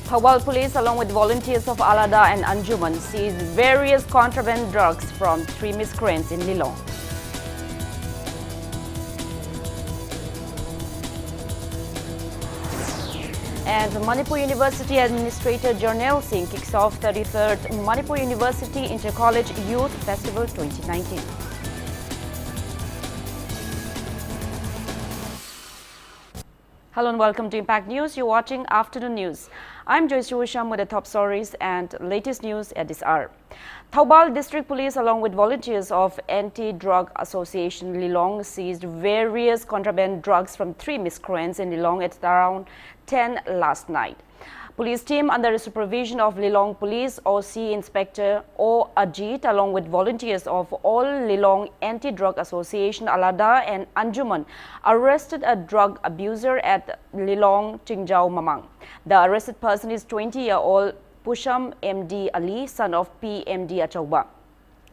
Thawal police, along with volunteers of Alada and Anjuman, seized various contraband drugs from 3 miscreants in Lilong. And Manipur University Administrator Jarnail Singh kicks off 33rd Manipur University Intercollege Youth Festival 2019. Hello and welcome to Impact News. You're watching Afternoon News. I'm Joyce Ruisham with the top stories and latest news at this hour. Thoubal District Police, along with volunteers of Anti-Drug Association Lilong, seized various contraband drugs from 3 miscreants in Lilong at around 10 last night. Police team under the supervision of Lilong Police OC Inspector O. Ajit, along with volunteers of all Lilong Anti-Drug Association Alada and Anjuman, arrested a drug abuser at Lilong Chingjao Mamang. The arrested person is 20-year-old Pusham MD Ali, son of PMD Achauba.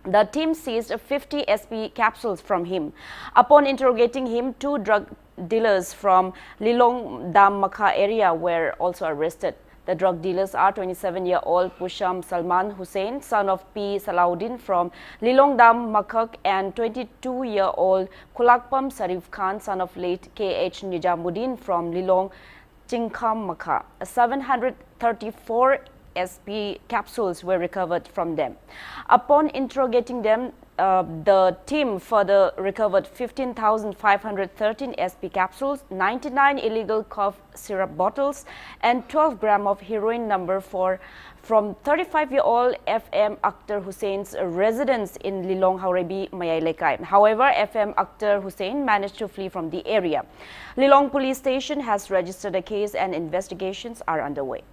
The team seized 50 SP capsules from him. Upon interrogating him, 2 drug dealers from Lilong Dam Makha area were also arrested. The drug dealers are 27-year-old Pusham Salman Hussain, son of P. Salahuddin from Lilong Dam Makhak, and 22-year-old Kulakpam Sarif Khan, son of late K.H. Nijamuddin from Lilong Chingkham Makha. 734 SP capsules were recovered from them. Upon interrogating them, the team further recovered 15,513 SP capsules, 99 illegal cough syrup bottles, and 12 grams of heroin number 4 from 35-year-old FM Akhtar Hussein's residence in Lilong Haurebi Mayai Lekai. However, FM Akhtar Hussein managed to flee from the area. Lilong Police Station has registered a case and investigations are underway.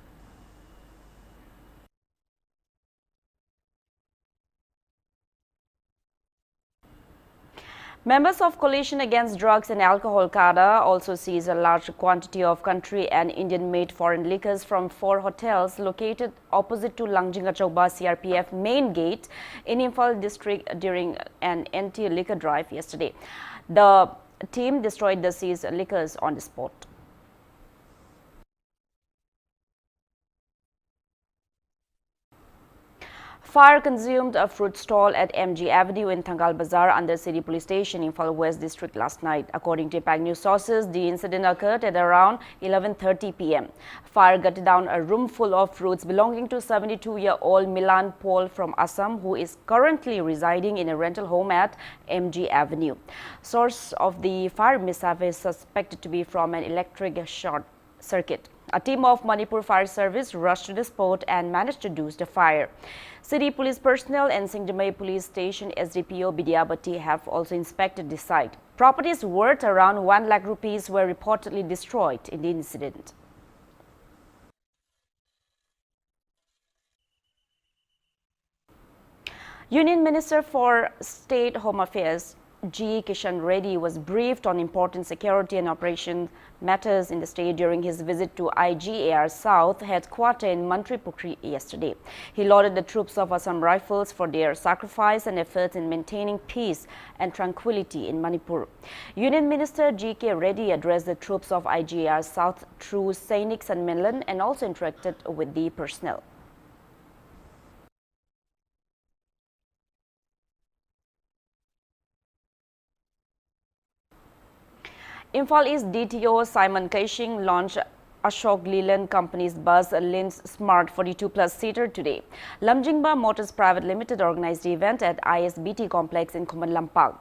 Members of Coalition Against Drugs and Alcohol CADA also seized a large quantity of country and Indian-made foreign liquors from 4 hotels located opposite to Langjinga Chauba CRPF main gate in Imphal district during an anti-liquor drive yesterday. The team destroyed the seized liquors on the spot. Fire consumed a fruit stall at MG Avenue in Thangal Bazaar under City Police Station in Imphal West District last night. According to Impact News sources, the incident occurred at around 11:30 p.m. Fire gutted down a room full of fruits belonging to 72-year-old Milan Paul from Assam, who is currently residing in a rental home at MG Avenue. Source of the fire mishap is suspected to be from an electric short circuit. A team of Manipur Fire Service rushed to the spot and managed to douse the fire. City police personnel and Singdamay Police Station SDPO Bidyabati have also inspected the site. Properties worth around 1 lakh rupees were reportedly destroyed in the incident. Union Minister for State Home Affairs G. Kishan Reddy was briefed on important security and operation matters in the state during his visit to IGAR South headquarters in Mantripukri yesterday. He lauded the troops of Assam Rifles for their sacrifice and efforts in maintaining peace and tranquility in Manipur. Union Minister G. K. Reddy addressed the troops of IGAR South through Sainik Sanmelan and also interacted with the personnel. Imphal East DTO Simon Kaishing launched Ashok Leland Company's bus Lin's Smart 42 Plus seater today. Lamjingba Motors Private Limited organized the event at ISBT complex in Khuman Lampak.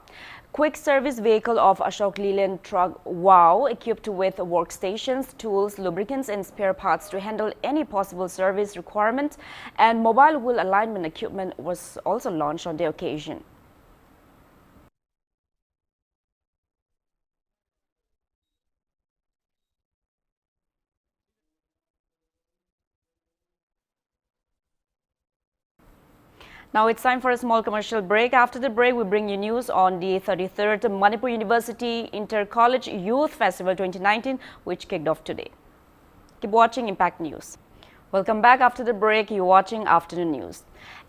Quick service vehicle of Ashok Leland truck WOW, equipped with workstations, tools, lubricants and spare parts to handle any possible service requirement, and mobile wheel alignment equipment was also launched on the occasion. Now it's time for a small commercial break. After the break, we bring you news on the 33rd Manipur University Inter-College Youth Festival 2019, which kicked off today. Keep watching Impact News. Welcome back after the break. You're watching Afternoon News.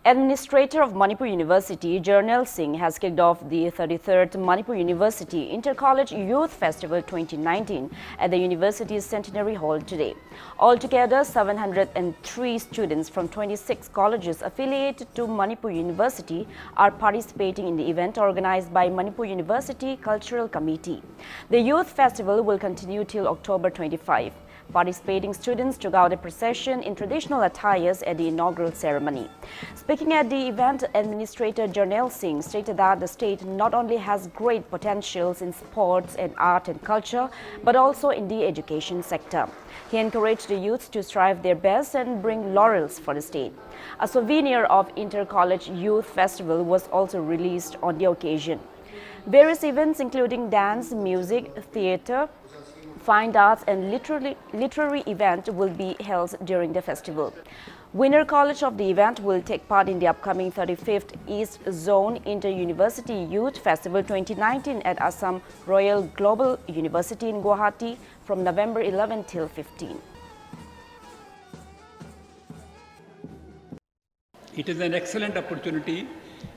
Administrator of Manipur University, Jarnail Singh, has kicked off the 33rd Manipur University Inter-College Youth Festival 2019 at the university's Centenary Hall today. Altogether, 703 students from 26 colleges affiliated to Manipur University are participating in the event organized by Manipur University Cultural Committee. The Youth Festival will continue till October 25. Participating students took out a procession in traditional attires at the inaugural ceremony. Speaking at the event, Administrator Jarnail Singh stated that the state not only has great potentials in sports and art and culture, but also in the education sector. He encouraged the youths to strive their best and bring laurels for the state. A souvenir of Inter-College Youth Festival was also released on the occasion. Various events including dance, music, theatre, fine arts and literary event will be held during the festival. Winner College of the event will take part in the upcoming 35th East Zone Inter-University Youth Festival 2019 at Assam Royal Global University in Guwahati from November 11 till 15. It is an excellent opportunity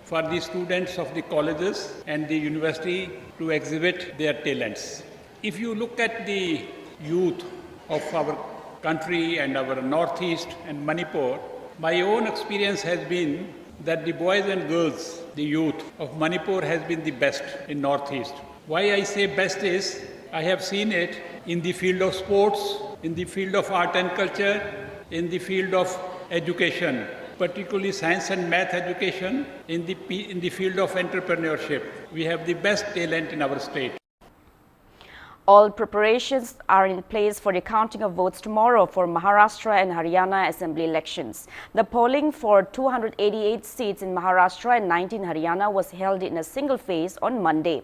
for the students of the colleges and the university to exhibit their talents. If you look at the youth of our country and our Northeast and Manipur, my own experience has been that the boys and girls, the youth of Manipur has been the best in Northeast. Why I say best is, I have seen it in the field of sports, in the field of art and culture, in the field of education, particularly science and math education, in the field of entrepreneurship. We have the best talent in our state. All preparations are in place for the counting of votes tomorrow for Maharashtra and Haryana assembly elections. The polling for 288 seats in Maharashtra and 19 Haryana was held in a single phase on Monday.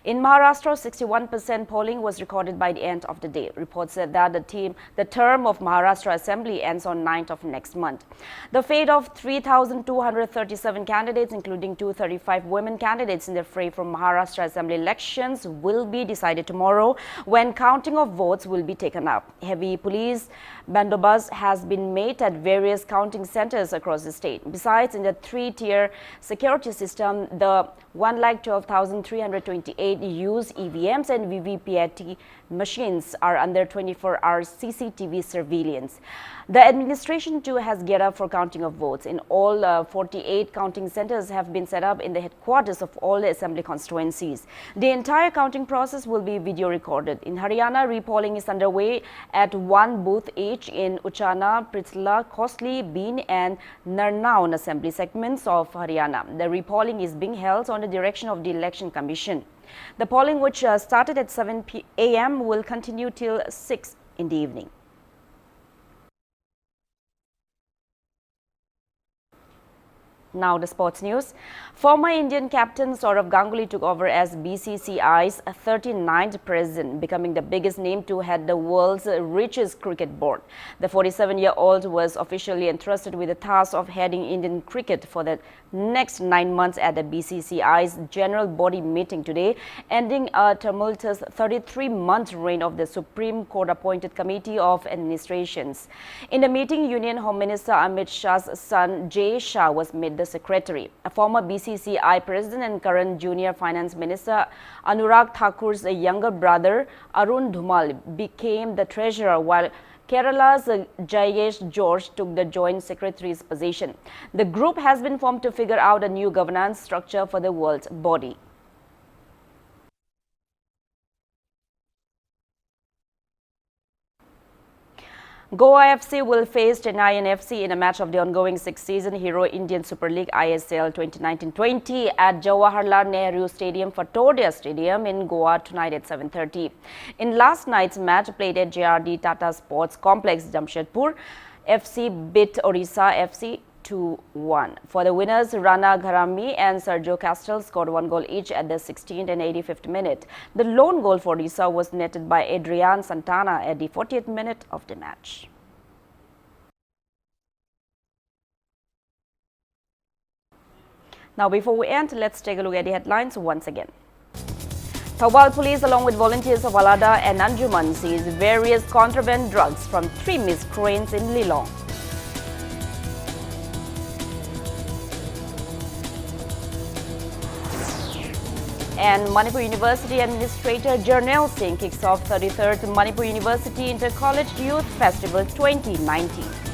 In Maharashtra, 61% polling was recorded by the end of the day. Reports said that the term of Maharashtra assembly ends on 9th of next month. The fate of 3,237 candidates, including 235 women candidates in the fray for Maharashtra assembly elections, will be decided tomorrow, when counting of votes will be taken up. Heavy police bandobast has been made at various counting centers across the state. Besides, in the three-tier security system, the 112,328 used EVMs and VVPAT machines are under 24-hour CCTV surveillance. The administration too has geared up for counting of votes. In all, 48 counting centers have been set up in the headquarters of all the assembly constituencies. The entire counting process will be video recorded. In Haryana, repolling is underway at one booth each in Uchana, Prithla, Khosli, Been and Narnaun assembly segments of Haryana. The repolling is being held on the direction of the Election Commission. The polling, which started at 7 a.m., will continue till 6 in the evening. Now the sports news. Former Indian captain Sourav Ganguly took over as BCCI's 39th president, becoming the biggest name to head the world's richest cricket board. The 47-year-old was officially entrusted with the task of heading Indian cricket for the next 9 months at the BCCI's general body meeting today, ending a tumultuous 33-month reign of the Supreme Court-appointed Committee of Administrations. In the meeting, Union Home Minister Amit Shah's son Jay Shah was made the secretary. A former BCCI president and current junior finance minister Anurag Thakur's younger brother Arun Dhumal became the treasurer, while Kerala's Jayesh George took the joint secretary's position. The group has been formed to figure out a new governance structure for the world's body. Goa FC will face Chennai FC in a match of the ongoing sixth season Hero Indian Super League ISL 2019-20 at Jawaharlal Nehru Stadium for Tordia Stadium in Goa tonight at 7:30. In last night's match played at JRD Tata Sports Complex, Jamshedpur, FC beat Orissa FC 2-1. For the winners, Rana Gharami and Sergio Castel scored 1 goal each at the 16th and 85th minute. The lone goal for Orissa was netted by Adrian Santana at the 40th minute of the match. Now, before we end, let's take a look at the headlines once again. Thoubal police, along with volunteers of Alada and Anjuman, seized various contraband drugs from 3 missed trains in Lilong. And Manipur University Administrator Jarnail Singh kicks off 33rd Manipur University Inter-College Youth Festival 2019.